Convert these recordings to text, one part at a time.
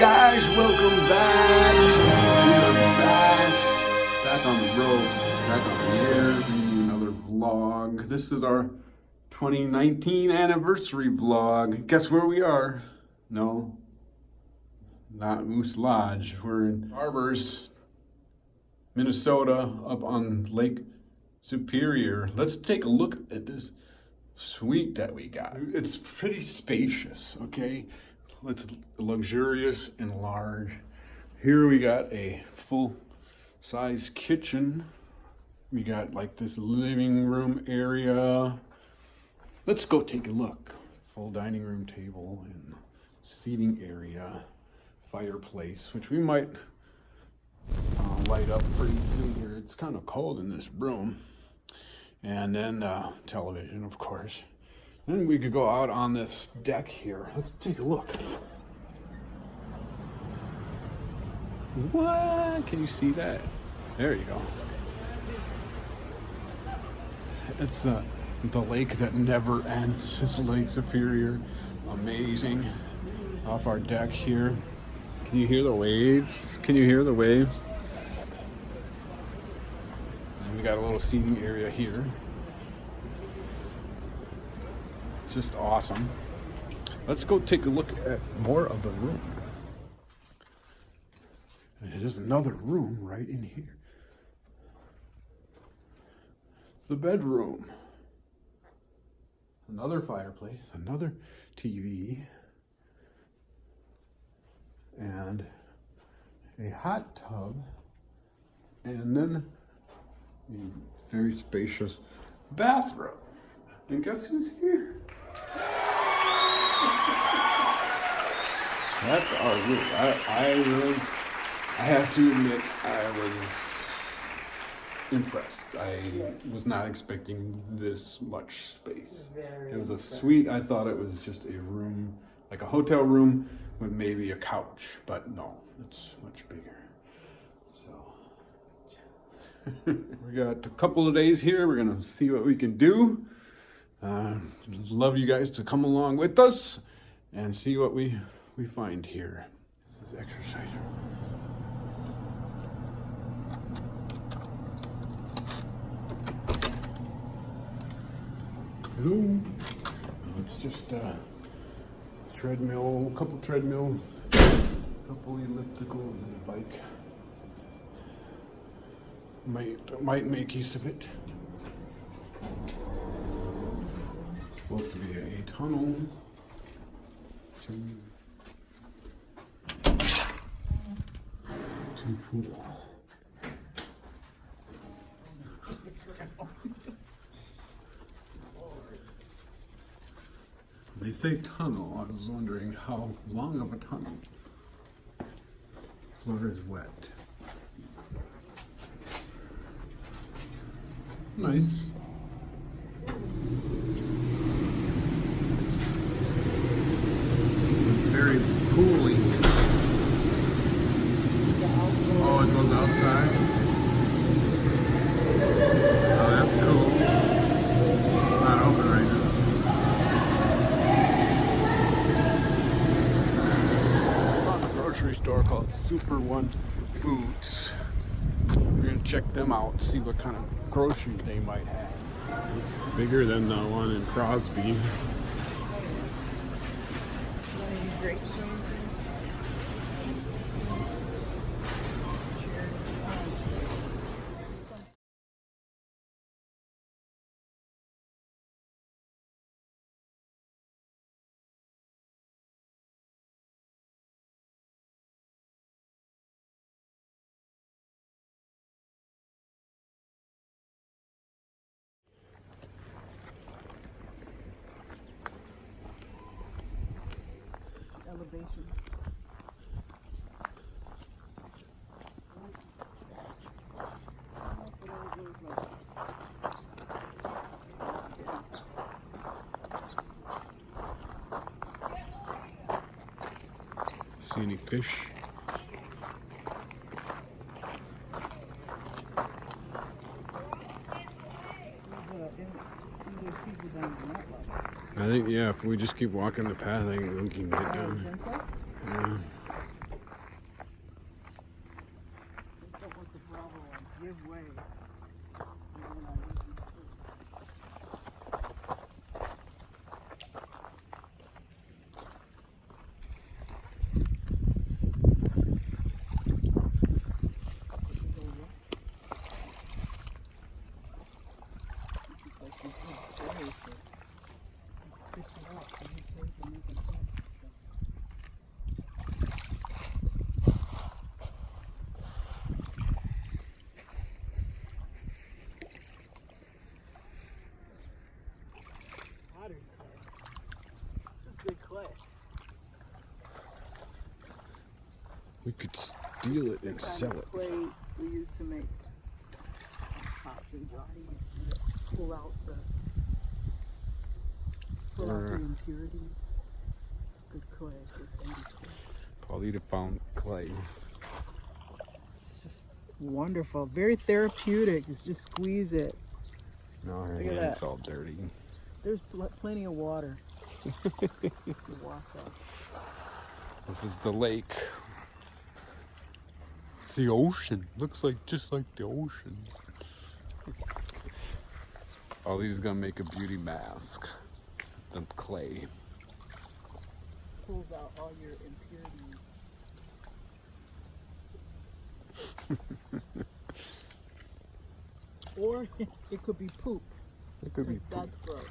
guys, welcome back. We are back on the road, back on the air, bringing you another vlog. This is our 2019 anniversary vlog. Guess where we are? No, not Moose Lodge. We're in Arbors, Minnesota, up on Lake Superior. Let's take a look at this suite that we got. It's pretty spacious, okay? It's luxurious and large. Here we got a full-size kitchen. We got like this living room area. Let's go take a look. Full dining room table and seating area, fireplace, which we might light up pretty soon here. It's kind of cold in this room. And then television, of course. Then we could go out on this deck here. Let's take a look. What? Can you see that? There you go. It's the lake that never ends. It's Lake Superior. Amazing. Off our deck here. Can you hear the waves? Can you hear the waves? And we got a little seating area here. Just awesome. Let's go take a look at more of the room. And there's another room right in here. The bedroom. Another fireplace, another TV, and a hot tub, and then a very spacious bathroom. And guess who's here? That's our room. I have to admit, I was impressed. I was not expecting this much space. It was a suite. I thought it was just a room, like a hotel room with maybe a couch, but no, it's much bigger. So we got a couple of days here. We're gonna see what we can do. Love you guys to come along with us and see what we find here. This is exercise room. Hello. It's just a treadmill, a couple treadmills, a couple ellipticals, and a bike. Might make use of it. It's supposed to be a tunnel. To pool. They say tunnel. I was wondering how long of a tunnel. Floor is wet. Nice. It's very cooling. Oh, it goes outside? Oh, that's cool. It's not open right now. Store called Super One Foods. We're gonna check them out, see what kind of groceries they might have. It's bigger than the one in Crosby. Elevation. See any fish? I think, yeah, if we just keep walking the path, I think we can get down. So? Yeah. give way. And then I lose my foot. This is good clay. We could steal it and The kind sell of it. clay we use to make pots and jars. Pull out the impurities. It's good clay, good bendy clay. Paulita found clay. It's just wonderful, very therapeutic. It's just squeeze it. No, her Look at hand's that. all dirty. There's plenty of water to wash off. This is the lake. It's the ocean. Looks like just like the ocean. Paulita's gonna make a beauty mask. The clay. Pulls out all your impurities. Or it could be poop. It could be. That's gross.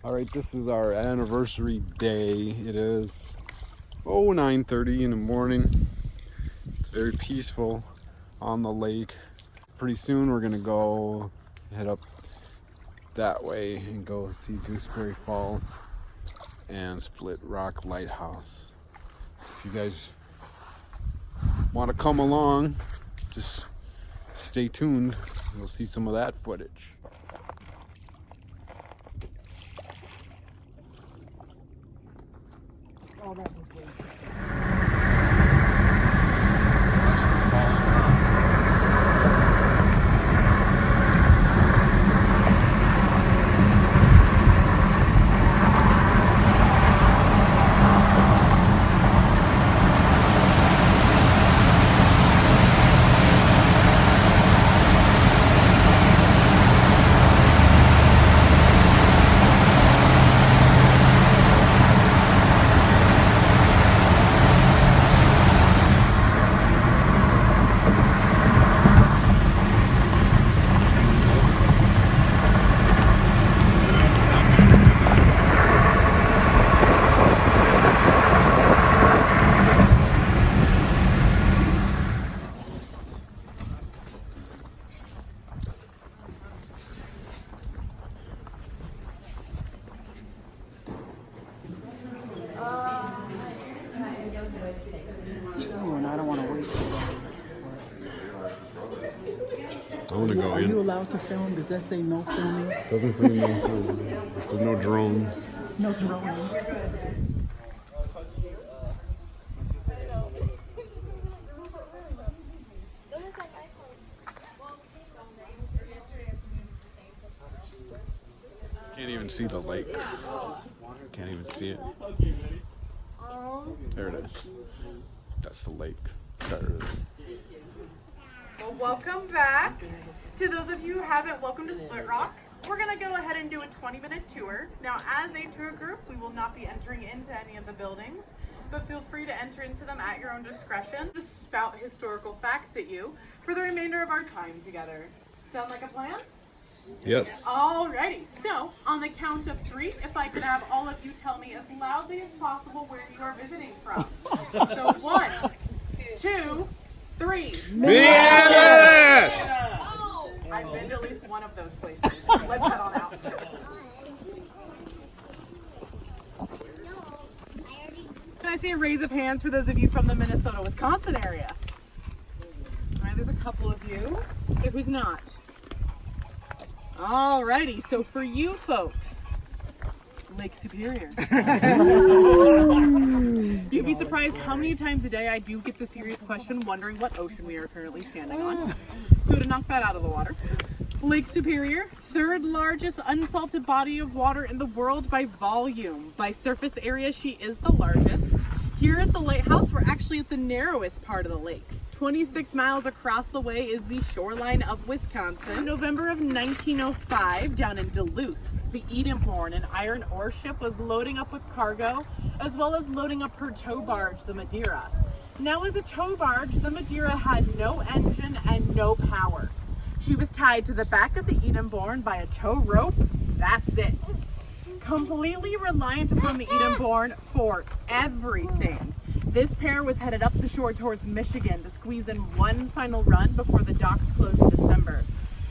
All right, this is our anniversary day. It is 9:30 in the morning. It's very peaceful on the lake. Pretty soon we're gonna go head up that way and go see Gooseberry Fall and Split Rock Lighthouse. If you guys want to come along, just stay tuned. You'll see some of that footage. Oh, that was great. Oh, and I don't want to wait. I want to go Are you in. allowed to film? Does that say no filming? Doesn't say no food. It says no drones. No droning. Can't even see the lake. Can't even see it. There it is. That's the lake. There it is. Well, welcome back. To those of you who haven't, welcome to Split Rock. We're going to go ahead and do a 20-minute tour. Now, as a tour group, we will not be entering into any of the buildings, but feel free to enter into them at your own discretion. Just spout historical facts at you for the remainder of our time together. Sound like a plan? Yes. Alrighty, so on the count of 3, if I could have all of you tell me as loudly as possible where you are visiting from. So 1, 2, 3. I've been to at least one of those places. Let's head on out. Can I see a raise of hands for those of you from the Minnesota, Wisconsin area? All right, there's a couple of you. So who's not? Alrighty, so for you folks, Lake Superior. You'd be surprised how many times a day I do get the serious question wondering what ocean we are currently standing on. So to knock that out of the water, Lake Superior, 3rd largest unsalted body of water in the world by volume. By surface area, she is the largest. Here at the lighthouse, we're actually at the narrowest part of the lake, 26 miles across the way is the shoreline of Wisconsin. In November of 1905, down in Duluth, the Edenborn, an iron ore ship, was loading up with cargo, as well as loading up her tow barge, the Madeira. Now, as a tow barge, the Madeira had no engine and no power. She was tied to the back of the Edenborn by a tow rope. That's it. Completely reliant upon the Edenborn for everything, this pair was headed up the shore towards Michigan to squeeze in one final run before the docks closed in December.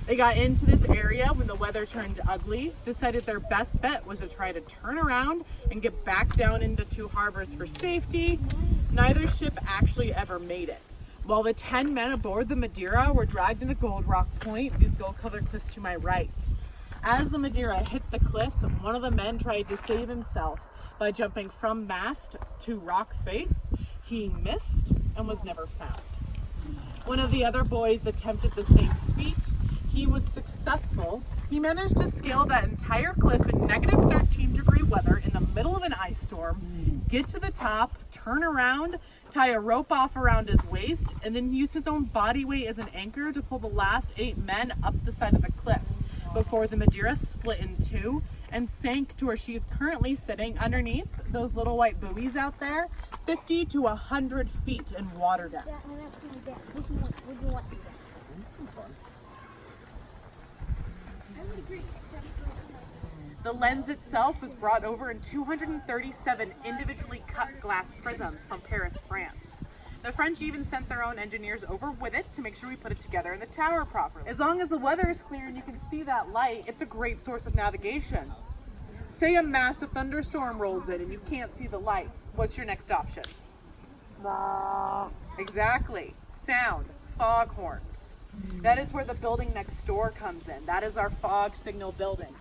They got into this area when the weather turned ugly, decided their best bet was to try to turn around and get back down into two harbors for safety. Neither ship actually ever made it. While the 10 men aboard the Madeira were dragged into Gold Rock Point, these gold-colored cliffs to my right. As the Madeira hit the cliffs, one of the men tried to save himself by jumping from mast to rock face. He missed and was never found. One of the other boys attempted the same feat. He was successful. He managed to scale that entire cliff in negative 13-degree weather in the middle of an ice storm, get to the top, turn around, tie a rope off around his waist, and then use his own body weight as an anchor to pull the last 8 men up the side of the cliff before the Madeira split in two and sank to where she is currently sitting underneath those little white buoys out there, 50 to 100 feet in water depth. The lens itself was brought over in 237 individually cut glass prisms from Paris, France. The French even sent their own engineers over with it to make sure we put it together in the tower properly. As long as the weather is clear and you can see that light, it's a great source of navigation. Say a massive thunderstorm rolls in and you can't see the light. What's your next option? Exactly. Sound. Foghorns. That is where the building next door comes in. That is our fog signal building.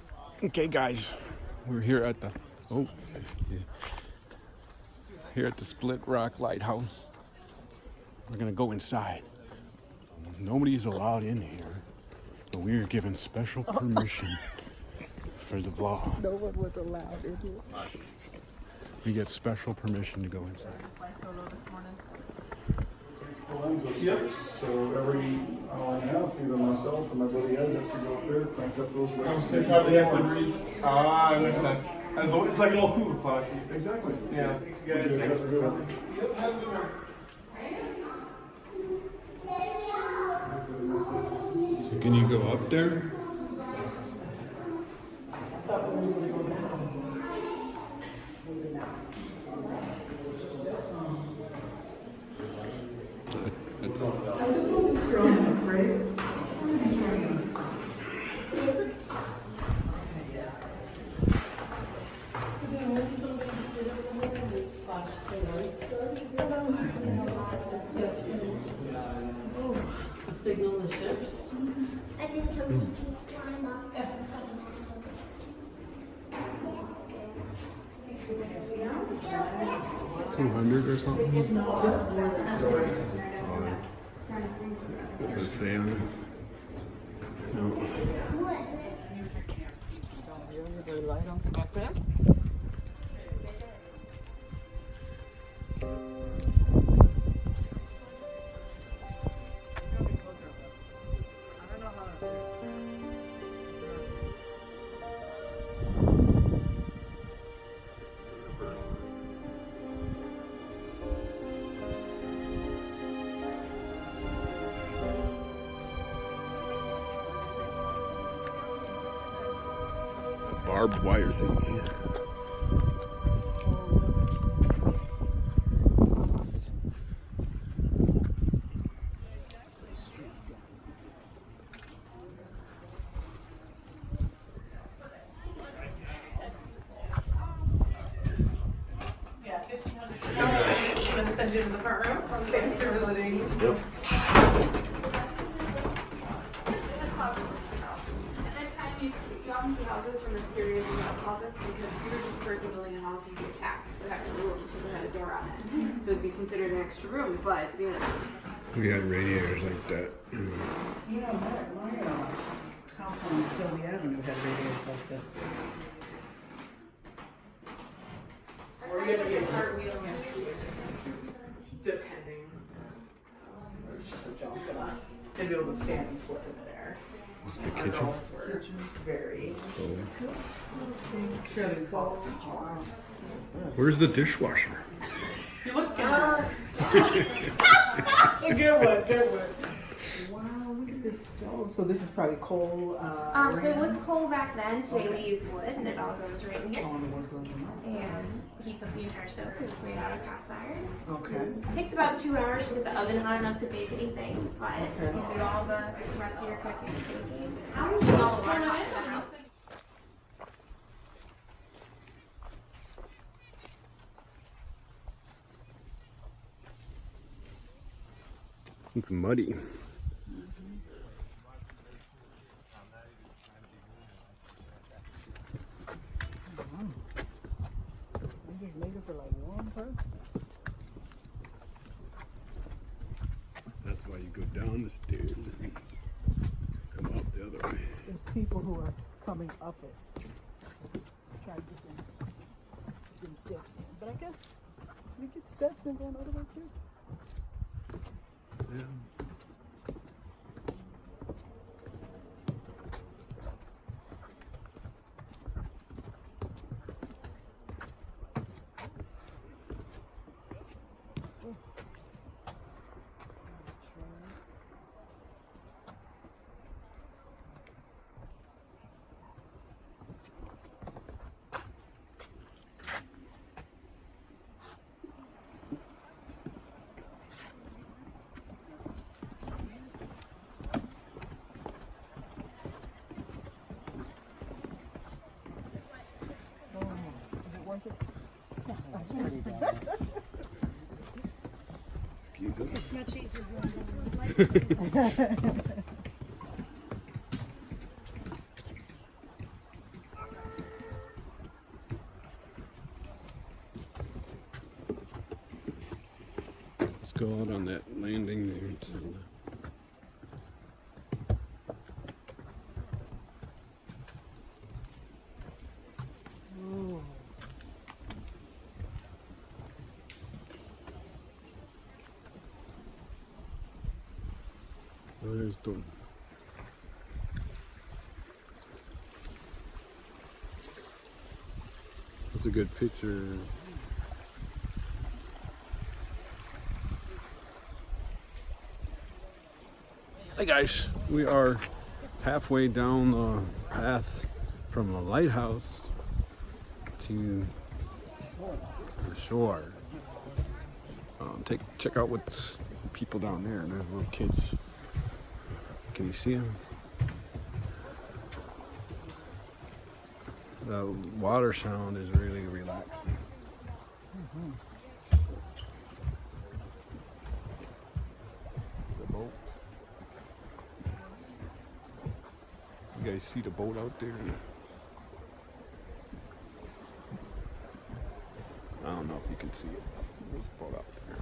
Okay, guys, we're here at the Split Rock Lighthouse. We're gonna go inside. Nobody's allowed in here, but we are given special permission for the vlog. No one was allowed in here. We get special permission to go inside. Fly solo this morning. The lens upstairs. So every hour and a half, either myself or my buddy Ed has to go up there, crank up those rates. They probably have to read. Ah, that makes sense. As though it's like an old cuckoo clock. Exactly. Yeah. Thanks, guys. You Thanks have a for good coming. one. Yep, have a good one. So can you go up there? I suppose it's growing, I'm afraid. Signal the ships. I think some people climb up. 200 or something? Does it say on this? No. The light on up there. Barbed wire thing here. Yeah, 1,500. I'm gonna send you to the front room. Okay, civility. Yep. At that time, you often see houses from this period without closets because if you were just a person building a house, you'd get taxed for having a room because it had a door on it. So it'd be considered an extra room, but you know, We had radiators like that. Yeah, my house on Sylvia Avenue had radios like that. Or you're gonna get cartwheel depending. it's just a jump and be able to stand and flip in midair. This is the Our kitchen. girls were very Where's the dishwasher? You look good. Good one. Wow, look at this stove. So this is probably coal. So it was coal back then. Today we use wood, and it all goes right in here. Oh, and the wood goes in there. And heats up the entire stove because it's made out of cast iron. Okay. It takes about 2 hours to get the oven hot enough to bake anything, but you can do all the rest of your cooking and baking. All the water hot in the house. It's muddy. I just made it for like one person. That's why you go down the stairs and come up the other way. There's people who are coming up it. Try to get them steps in. But I guess we get steps and going other way too. Yeah. Is it worth it? Excuse us. It's much easier going down. Let's go out on that landing there. Ooh. Oh, there's the. That's a good picture. Hey guys, we are halfway down the path from the lighthouse to the shore. Check out what's people down there. There's little kids. Can you see them? The water sound is really relaxing. The boat. You guys see the boat out there? I don't know if you can see it. There's a boat out there.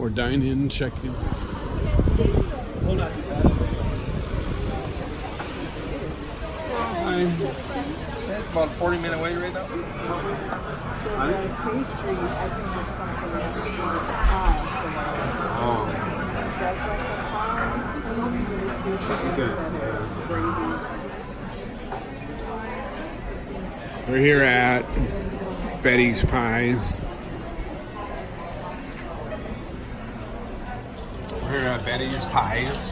or dine-in check-in. Hi. It's about a 40-minute wait right now. So the pastry, I think is something that's like a pie. Oh. That's like a pie. I don't really see chicken that has gravy. We're here at Betty's Pies. We're here at Betty's Pies.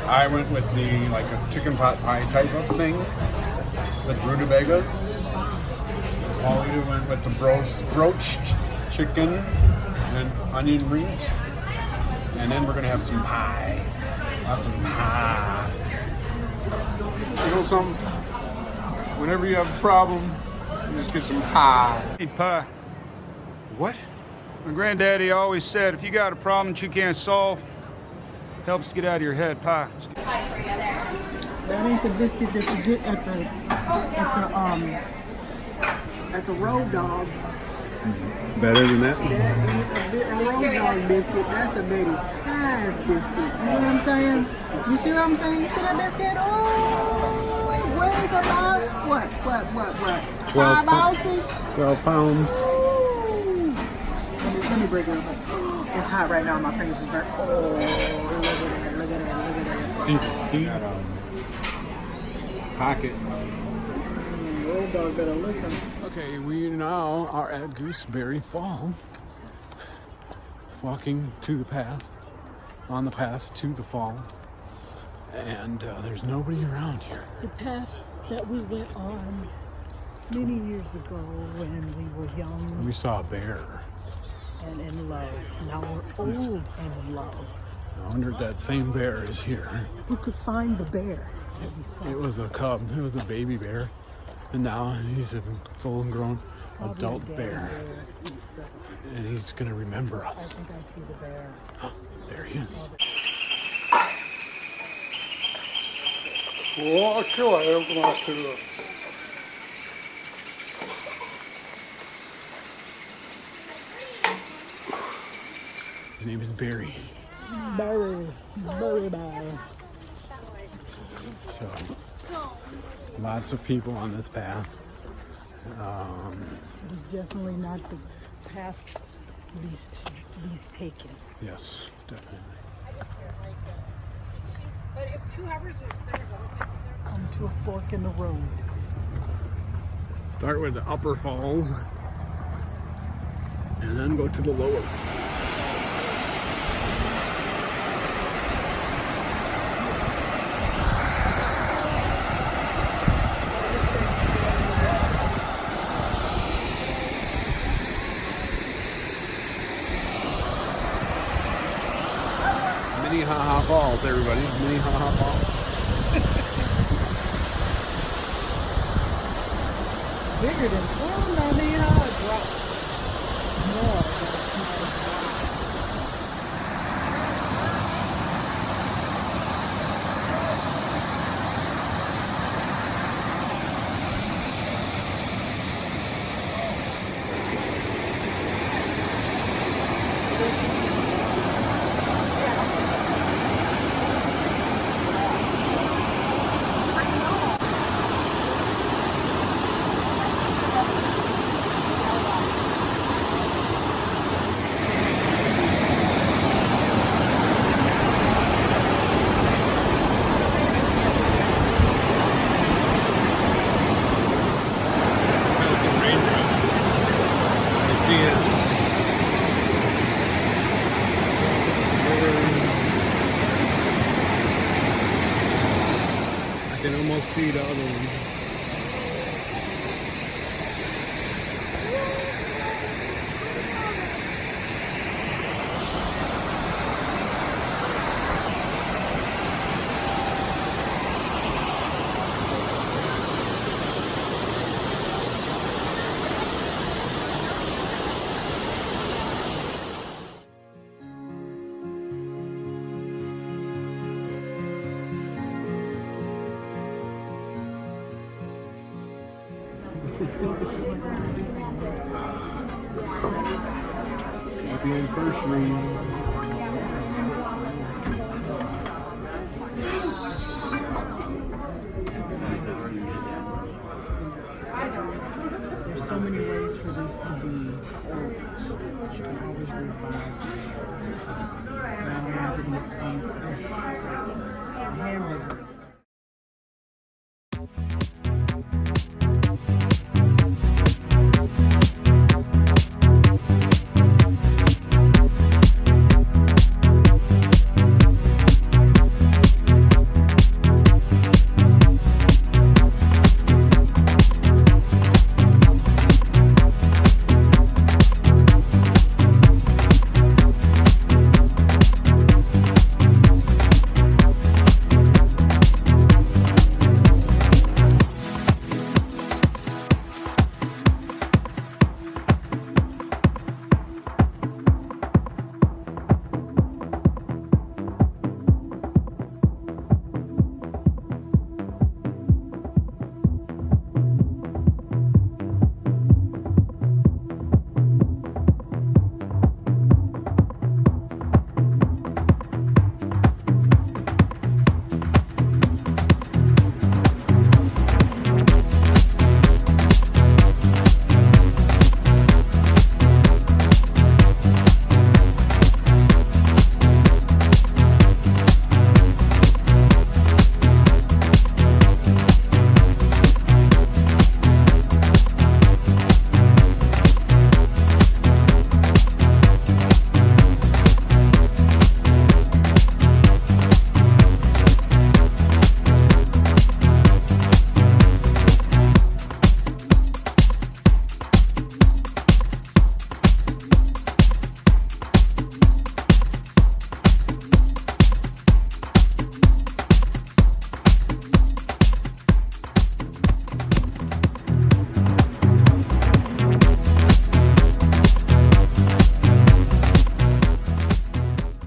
I went with the like a chicken pot pie type of thing with rutabagas. Paulita went with the broached chicken and onion rings. And then we're gonna have some pie. Lots of pie. You know something? Whenever you have a problem, you just get some pie. Hey, pie. What? My granddaddy always said, if you got a problem that you can't solve, helps to get out of your head. Pie. That ain't the biscuit that you get at the Road Dog. Better than that? That ain't a Road Dog biscuit. That's a Betty's Pies biscuit. You know what I'm saying? You see what I'm saying? You see that biscuit? Oh, it weighs about what? 5 ounces? 12 pounds. Ooh. Let me break it up. It's hot right now. My fingers is burnt. Oh, look at that. See the steam pocket. Road Dog better listen. Okay, we now are at Gooseberry Falls. Walking to the path, on the path to the fall. And there's nobody around here. The path that we went on many years ago when we were young We saw a bear. and in love. Now we're old and in love. I wonder if that same bear is here. Who could find the bear that we saw? It was a cub. It was a baby bear. And now he's a full-grown Probably adult a daddy bear. And he's going to remember I us. think I see the bear. There he is. His name is Barry. Barry. So, lots of people on this path. It is definitely not the path least taken. Yes, definitely. But if 2 hours was there's other places there. Come to a fork in the road. Start with the upper falls and then go to the lower. Minnehaha Falls, everybody. Minnehaha Falls. Bigger than drop. More. I can almost see the other one. anniversary. There's so many ways for this to be old. You can always revive this.